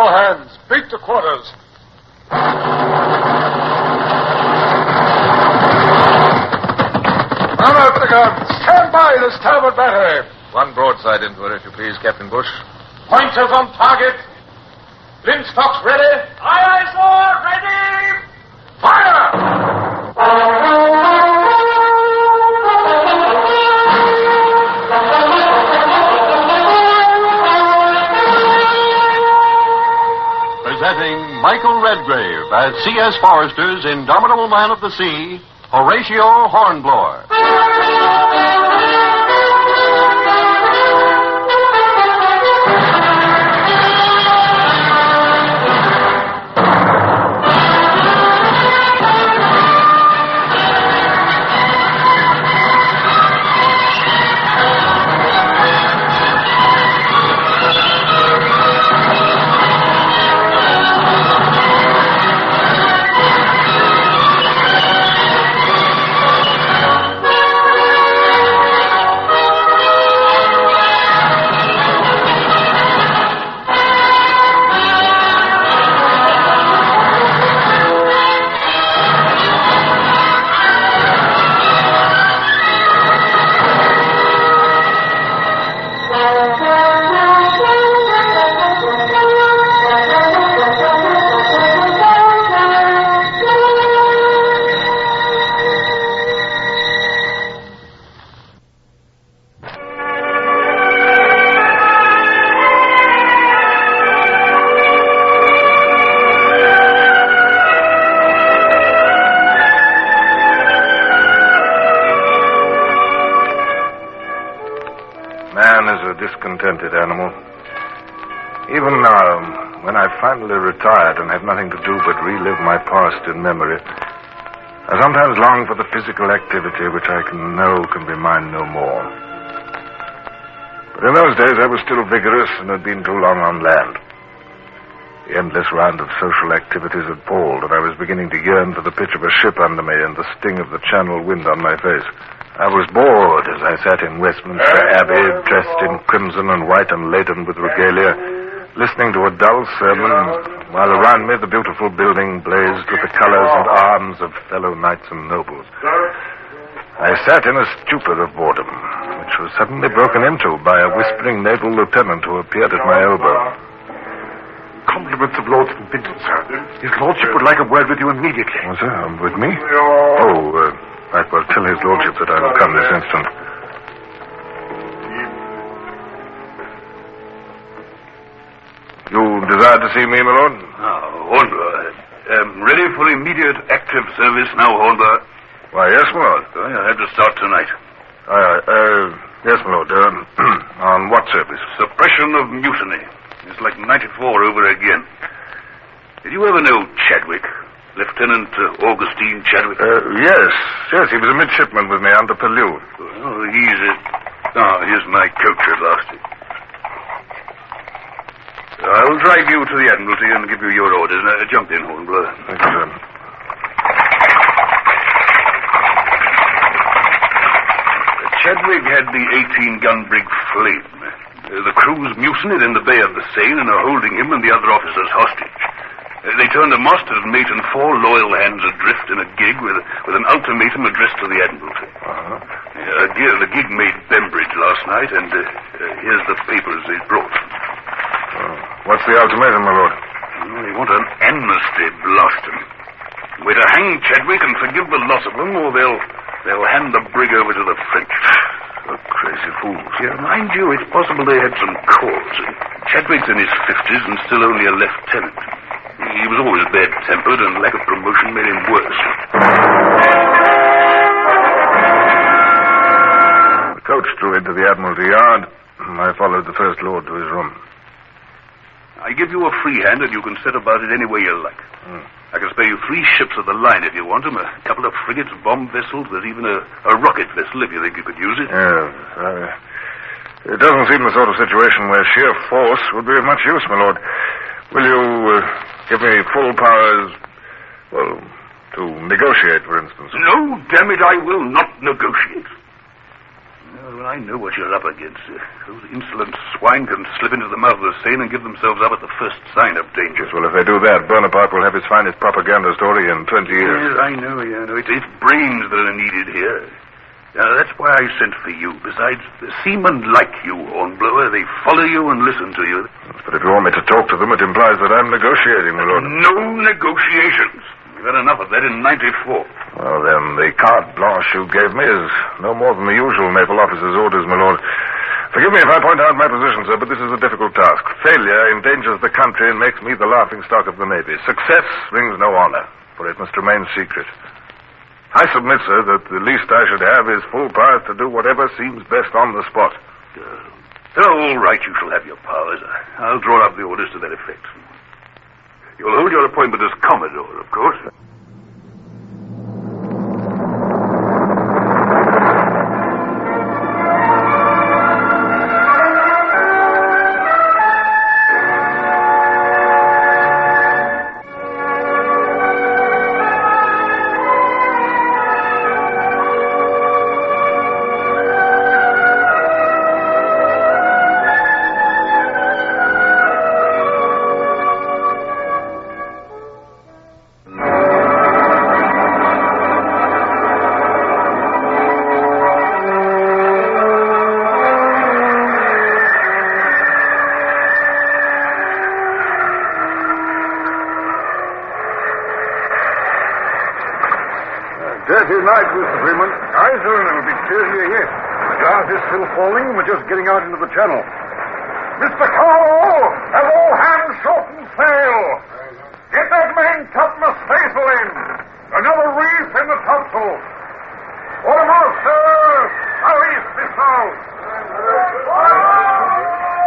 all hands. Beat to quarters. Man up the guns. Stand by the starboard battery. One broadside into it, if you please, Captain Bush. Pointers on target. Linstocks ready. Aye, aye, sir. Ready. Fire! Presenting Michael Redgrave as C.S. Forrester's indomitable man of the sea, Horatio Hornblower. Discontented animal. Even now, when I've finally retired and have nothing to do but relive my past in memory, I sometimes long for the physical activity which I know can be mine no more. But in those days I was still vigorous and had been too long on land. The endless round of social activities had palled, and I was beginning to yearn for the pitch of a ship under me and the sting of the Channel wind on my face. I was bored as I sat in Westminster Abbey, dressed in crimson and white and laden with regalia, listening to a dull sermon, while around me the beautiful building blazed with the colors and arms of fellow knights and nobles. I sat in a stupor of boredom, which was suddenly broken into by a whispering naval lieutenant who appeared at my elbow. Compliments of Lord St. Vincent, sir. His lordship would like a word with you immediately. Oh, sir, with me? I will tell his lordship that I will come this instant. You desire to see me, my lord? Hornblower. Ready for immediate active service now, Hornblower? Why, yes, my lord. I had to start tonight. Yes, my lord. On what service? Suppression of mutiny. It's like 94 over again. Did you ever know Chadwick? Lieutenant Augustine Chadwick? Yes. He was a midshipman with me under Pellew. Oh, here's my coach at last. I'll drive you to the Admiralty and give you your orders. Jump in, Hornblower. Thank you, sir. Chadwick had the 18-gun brig Flame. The crews mutinied in the Bay of the Seine and are holding him and the other officers hostage. They turned a master's mate and 4 loyal hands adrift in a gig with an ultimatum addressed to the Admiralty. The gig made Bembridge last night, and here's the papers they brought. What's the ultimatum, my lord? They want an amnesty, blast them. We're to hang Chadwick and forgive the loss of them, or they'll hand the brig over to the French. The crazy fools. Yeah, mind you, it's possible they had some cause. Chadwick's in his 50s and still only a lieutenant. He was always bad-tempered, and lack of promotion made him worse. The coach drew into the Admiralty yard. I followed the First Lord to his room. I give you a free hand, and you can set about it any way you like. I can spare you 3 ships of the line if you want them, a couple of frigates, bomb vessels, there's even a rocket vessel if you think you could use it. It doesn't seem the sort of situation where sheer force would be of much use, my lord. Will you give me full powers, to negotiate, for instance? No, damn it, I will not negotiate. Well, I know what you're up against. Those insolent swine can slip into the mouth of the Seine and give themselves up at the first sign of danger. Yes, well, if they do that, Bonaparte will have his finest propaganda story in 20 years. Yes, I know. It's brains that are needed here. That's why I sent for you. Besides, seamen like you, Hornblower. They follow you and listen to you. But if you want me to talk to them, it implies that I'm negotiating, my lord. No negotiations. We've had enough of that in 94. Well, then, the carte blanche you gave me is no more than the usual naval officer's orders, my lord. Forgive me if I point out my position, sir, but this is a difficult task. Failure endangers the country and makes me the laughingstock of the Navy. Success brings no honor, for it must remain secret. I submit, sir, that the least I should have is full powers to do whatever seems best on the spot. All right, you shall have your powers. I'll draw up the orders to that effect. You'll hold your appointment as Commodore, of course. Dirty night, Mr. Freeman. Aye, sir, and it'll be dirtier yet. The glass is still falling, and we're just getting out into the channel. Mr. Carlo, have all hands shorten sail. Get that main topmast staysail in. Another reef in the topsail. Quartermaster, how east this south?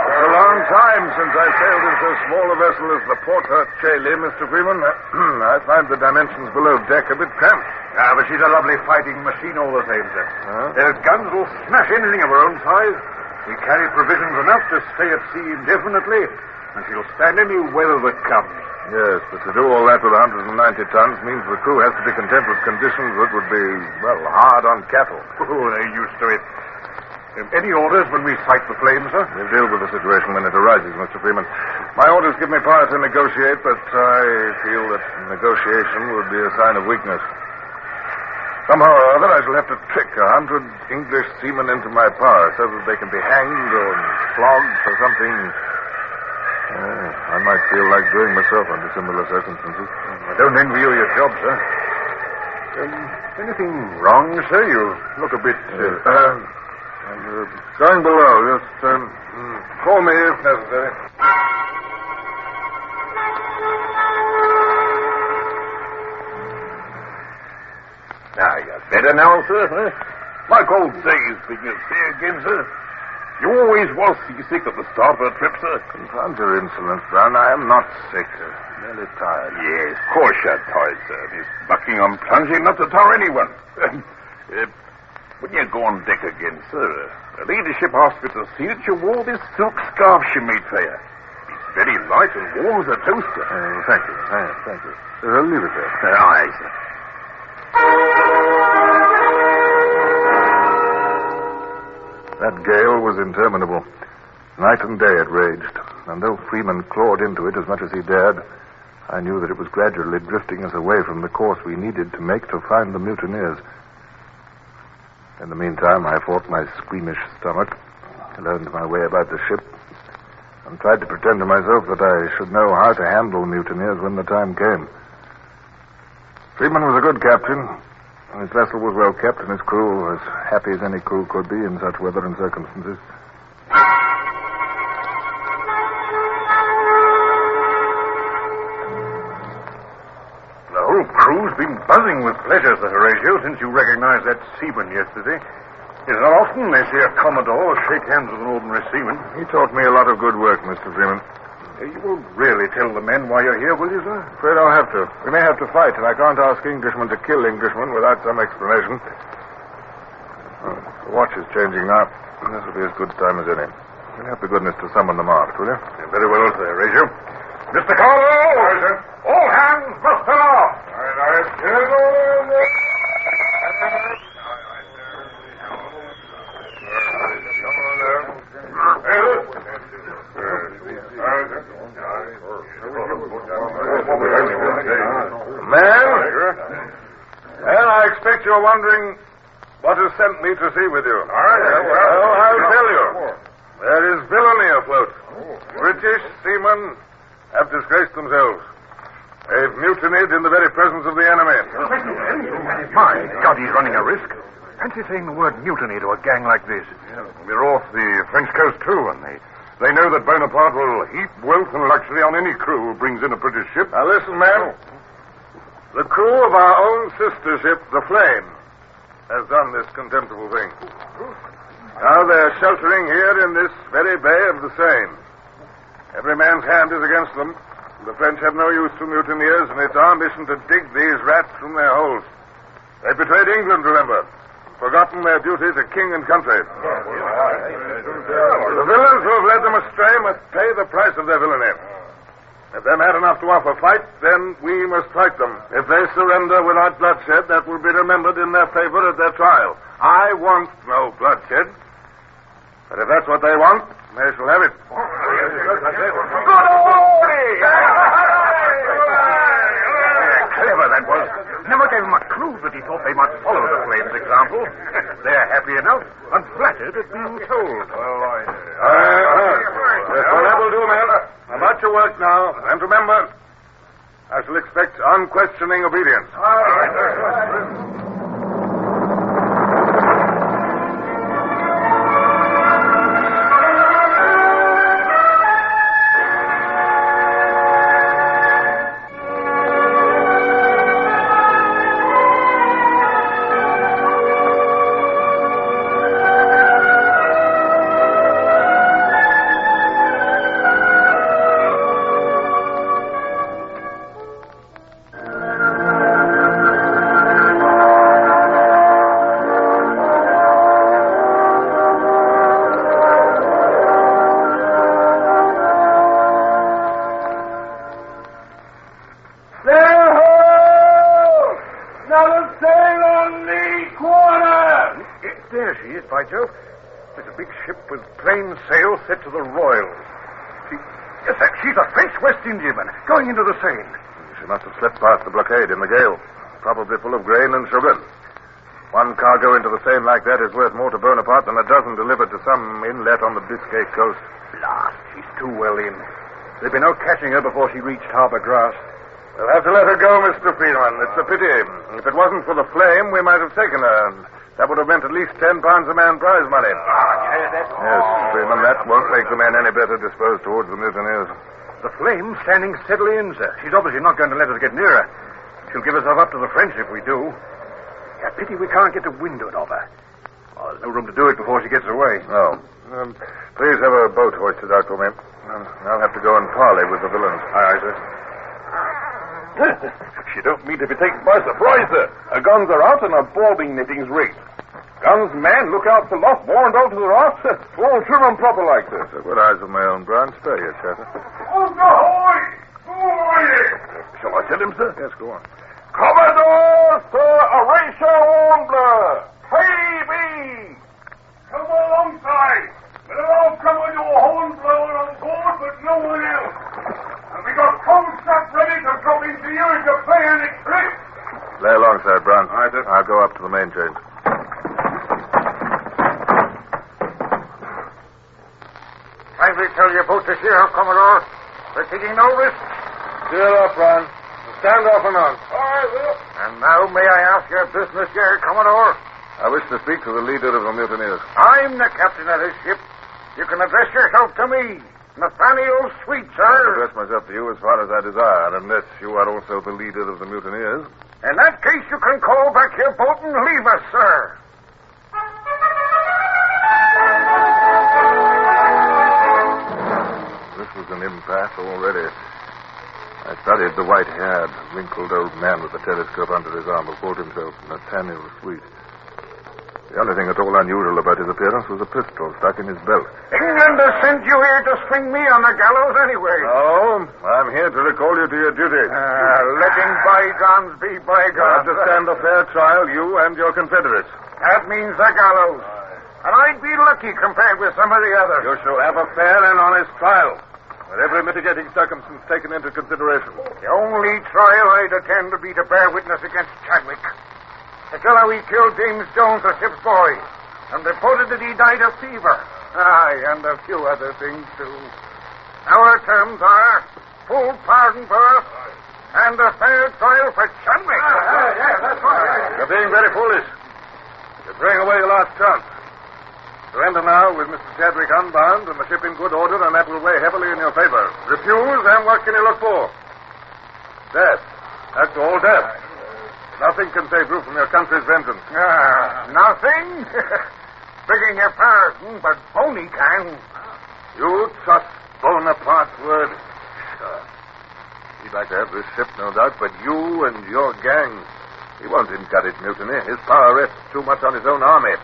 It's a long time since I sailed in so small a vessel as the Porter Chaley, Mr. Freeman. I find the dimensions below deck a bit cramped. Ah, but she's a lovely fighting machine all the same, sir. Huh? Her guns will smash anything of her own size. We carry provisions enough to stay at sea indefinitely, and she'll stand any weather that comes. Yes, but to do all that with 190 tons means the crew has to be content with conditions that would be, well, hard on cattle. Oh, they're used to it. Any orders when we sight the flames, sir? We'll deal with the situation when it arises, Mr. Freeman. My orders give me power to negotiate, but I feel that negotiation would be a sign of weakness. Somehow or other, I shall have to trick 100 English seamen into my power so that they can be hanged or flogged for something I might feel like doing myself under similar circumstances. I don't envy you your job, sir. Anything wrong, sir? You look a bit... I'm going below. Just call me if necessary. Now, you're better now, sir, huh? Like old days, being at sea again, sir. You always was seasick at the start of a trip, sir. Confound your insolence, Brown. I am not sick. Merely tired. Yes, of course you're tired, sir. This Buckingham plunge ain't not to tar anyone. When you go on deck again, sir, the ladyship asked me to see that you wore this silk scarf she made for you. It's very light and warm as a toaster. Thank you. Thank you. I'll leave it there. Aye, sir. That gale was interminable. Night and day it raged, and though Freeman clawed into it as much as he dared, I knew that it was gradually drifting us away from the course we needed to make to find the mutineers. In the meantime, I fought my squeamish stomach, learned my way about the ship, and tried to pretend to myself that I should know how to handle mutineers when the time came. Freeman was a good captain. His vessel was well kept, and his crew as happy as any crew could be in such weather and circumstances. The whole crew's been buzzing with pleasure, Sir Horatio, since you recognized that seaman yesterday. It's not often they see a commodore shake hands with an ordinary seaman. He taught me a lot of good work, Mr. Freeman. You won't really tell the men why you're here, will you, sir? Afraid I'll have to. We may have to fight, and I can't ask Englishmen to kill Englishmen without some explanation. Oh, the watch is changing now. This will be as good a time as any. You'll have the goodness to summon them aft, will you? Very well, Sir Horatio. Mr. Carlo! Aye, sir. All hands muster off! Aye, aye. Man, I expect you're wondering what has sent me to sea with you. Well, I'll tell you. There is villainy afloat. British seamen have disgraced themselves. They've mutinied in the very presence of the enemy. My God, he's running a risk. Fancy saying the word mutiny to a gang like this. We're off the French coast, too, and they know that Bonaparte will heap wealth and luxury on any crew who brings in a British ship. Now listen, man. The crew of our own sister ship, the Flame, has done this contemptible thing. Now they're sheltering here in this very bay of the Seine. Every man's hand is against them. The French have no use for mutineers, and it's our mission to dig these rats from their holes. They betrayed England, remember. Forgotten their duty to king and country. The villains who have led them astray must pay the price of their villainy. If they're mad enough to offer fight, then we must fight them. If they surrender without bloodshed, that will be remembered in their favor at their trial. I want no bloodshed. But if that's what they want, they shall have it. Good order! Clever that was. Never gave him a clue that he thought they might follow the Flames' example. They're happy enough and flattered at being told. Well, that will do, man. About your work now. And remember, I shall expect unquestioning obedience. Set to the Royals. She's a French West Indiaman going into the Seine. She must have slipped past the blockade in the gale, probably full of grain and sugar. One cargo into the Seine like that is worth more to Bonaparte than a dozen delivered to some inlet on the Biscay coast. Blast, she's too well in. There'd be no catching her before she reached Harbour Grass. We'll have to let her go, Mr. Freeman. It's a pity. If it wasn't for the Flame, we might have taken her. That would have meant at least £10 a man prize money. Yes, Freeman, that won't make the men any better disposed towards the mutineers. The Flame's standing steadily in, sir. She's obviously not going to let us get near her. She'll give herself up to the French if we do. Yeah, pity we can't get a windward of her. Oh, there's no room to do it before she gets away. No. Please have a boat hoisted out for me. I'll have to go and parley with the villains. Aye, sir. She don't mean to be taken by surprise, sir. Her guns are out and her boarding nettings rigged. Guns, man, look out for loft, more and all to the raft. All trim and proper like this. I've got eyes of my own, Brown. Spare you, Chatter. Ahoy! Ahoy! Shall I tell him, sir? Yes, go on. Commodore Sir Horatio Hornblower, K.B. Come alongside. We'll all come with your Hornblower on board, but no one else. And we got cold stuff ready to drop into you if you play any tricks. Lay alongside, Brown. Aye, sir. I'll go up to the main chain. Kindly tell your boat to sheer up, Commodore. We're taking no risk. Steer up, Brown. Stand off and on. Aye, sir. And now may I ask your business here, Commodore? I wish to speak to the leader of the mutineers. I'm the captain of this ship. You can address yourself to me. Nathaniel Sweet, sir. I'll address myself to you as far as I desire, unless you are also the leader of the mutineers. In that case, you can call back your boat and leave us, sir. This was an impasse already. I studied the white-haired, wrinkled old man with the telescope under his arm who called himself Nathaniel Sweet. The only thing at all unusual about his appearance was a pistol stuck in his belt. England has sent you here to swing me on the gallows anyway. No, I'm here to recall you to your duty. Letting bygones be bygones. I have to stand a fair trial, you and your confederates. That means the gallows. And I'd be lucky compared with some of the others. You shall have a fair and honest trial, with every mitigating circumstance taken into consideration. The only trial I'd attend would be to bear witness against Chadwick. To tell how he killed James Jones, the ship's boy, and reported that he died of fever. Aye, and a few other things, too. Our terms are full pardon for us and a fair trial for Chadwick. That's right. You're being very foolish. You're throwing away your last chance. Surrender now with Mr. Chadwick unbound and the ship in good order, and that will weigh heavily in your favor. Refuse, and what can you look for? Death. That's all, death. Nothing can save you from your country's vengeance. Nothing? Begging your pardon, but Boney can. You trust Bonaparte's word? Sure. He'd like to have this ship, no doubt, but you and your gang, he won't encourage mutiny. His power rests too much on his own army.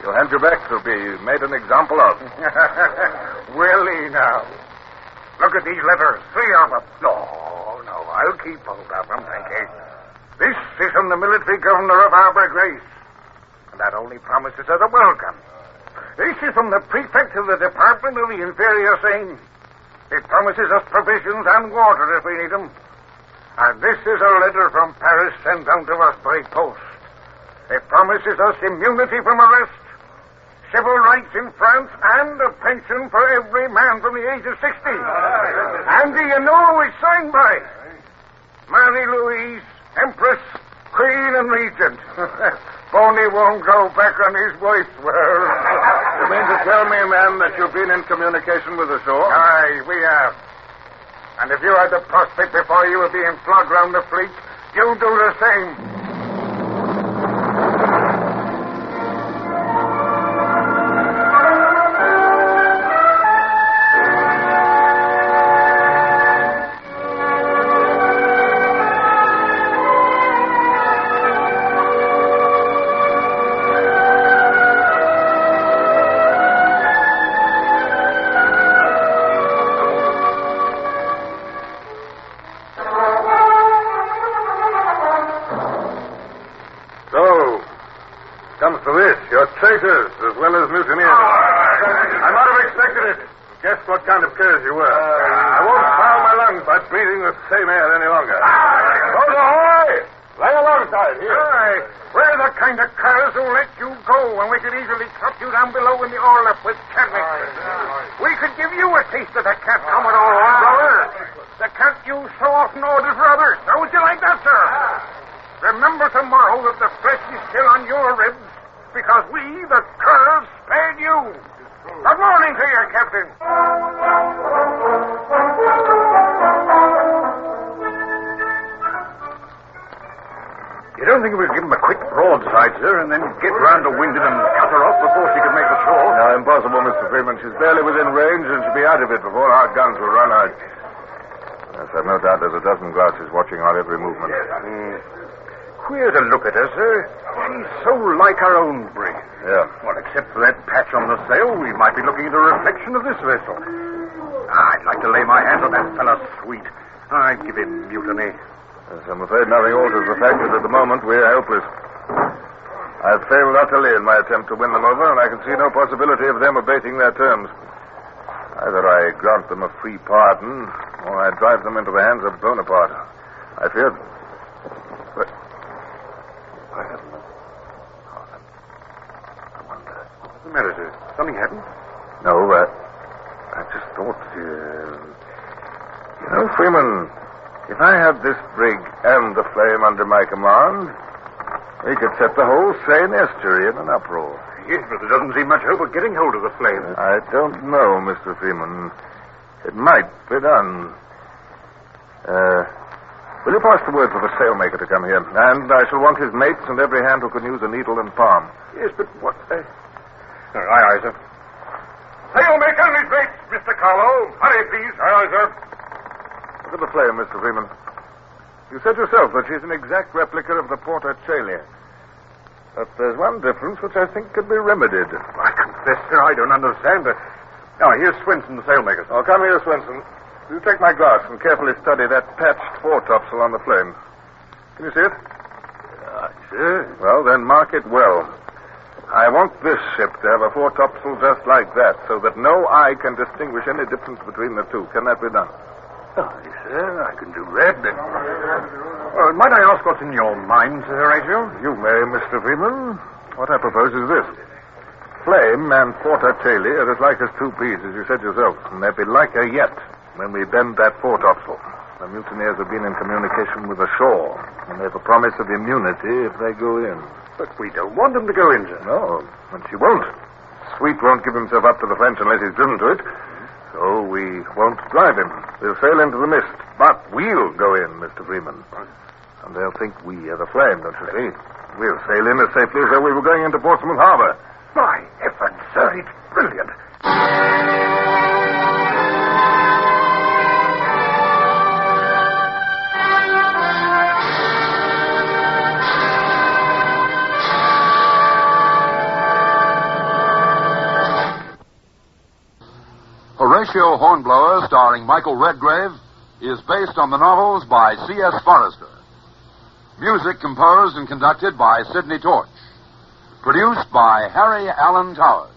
He'll hand you back to be made an example of. Will he now? Look at these letters, 3 of them. No, I'll keep hold of them, thank you. This is from the military governor of our Grace, and that only promises us a welcome. This is from the prefect of the Department of the Inferior Seine. It promises us provisions and water if we need them. And this is a letter from Paris sent down to us by post. It promises us immunity from arrest, civil rights in France, and a pension for every man from the age of 60. And do you know who it's signed by? Marie-Louise, Empress, Queen, and Regent. Boney won't go back on his wife's word. You mean to tell me, man, that you've been in communication with the shore? Aye, we have. And if you had the prospect before you of being flogged round the fleet, you'll do the same. Traitors as well as mutineers. I might have expected it. Guessed what kind of curs you were. I won't foul my lungs by breathing the same air any longer. Hold ahoy! Lay alongside here. Aye, we're the kind of curs who let you go when we could easily cut you down below in the orlop with Chadwick. We could give you a taste of the cat, Commodore Hornblower. The cat you so often ordered for others. How would you like that, sir? Remember tomorrow that the flesh is still on your ribs, because we, the curs, spared you. Good morning to you, Captain. You don't think we could give him a quick broadside, sir, and then get round to windward and cut her off before she could make the shore? No, impossible, Mr. Freeman. She's barely within range, and she'll be out of it before our guns will run out. Yes, I've no doubt there's a dozen glasses watching our every movement. Queer to look at her, sir. She's so like our own brig. Yeah. Well, except for that patch on the sail, we might be looking at a reflection of this vessel. I'd like to lay my hands on that fella Sweet. I'd give him mutiny. Yes, I'm afraid nothing alters the fact that at the moment we're helpless. I've failed utterly in my attempt to win them over, and I can see no possibility of them abating their terms. Either I grant them a free pardon, or I drive them into the hands of Bonaparte. I fear... But... I don't know. I wonder. What's the matter, sir? Something happened? No, I just thought... You know, Freeman, if I had this brig and the Flame under my command, we could set the whole Seine estuary in an uproar. Yes, but there doesn't seem much hope of getting hold of the Flame. I don't know, Mr. Freeman. It might be done. Will you pass the word for the sailmaker to come here? And I shall want his mates and every hand who can use a needle and palm. Yes, but what... Aye, sir. Sailmaker and his mates, Mr. Carlo. Hurry, please. Aye, sir. Look at the Flame, Mr. Freeman. You said yourself that she's an exact replica of the Porta Coeli. But there's one difference which I think could be remedied. I confess, sir, I don't understand. Here's Swinson, the sailmaker. Oh, come here, Swinson. You take my glass and carefully study that patched foretopsail on the Flame. Can you see it? Sir. Well, then mark it well. I want this ship to have a foretopsail just like that, so that no eye can distinguish any difference between the two. Can that be done? Aye, sir, I can do that. Might I ask what's in your mind, Sir Horatio? You may, Mr. Freeman. What I propose is this. Flame and Fortatelli are as like as two peas, as you said yourself, and they'll be liker yet when we bend that foretopsail. The mutineers have been in communication with the shore, and they've a promise of immunity if they go in. But we don't want them to go in, sir. No, and she won't. Sweet won't give himself up to the French unless he's driven to it. So we won't drive him. We'll sail into the mist. But we'll go in, Mr. Freeman. And they'll think we are the Flame, don't you see? We'll sail in as safely as though we were going into Portsmouth Harbor. My heavens, sir, it's brilliant. Horatio Hornblower, starring Michael Redgrave, is based on the novels by C.S. Forrester. Music composed and conducted by Sidney Torch. Produced by Harry Allen Towers.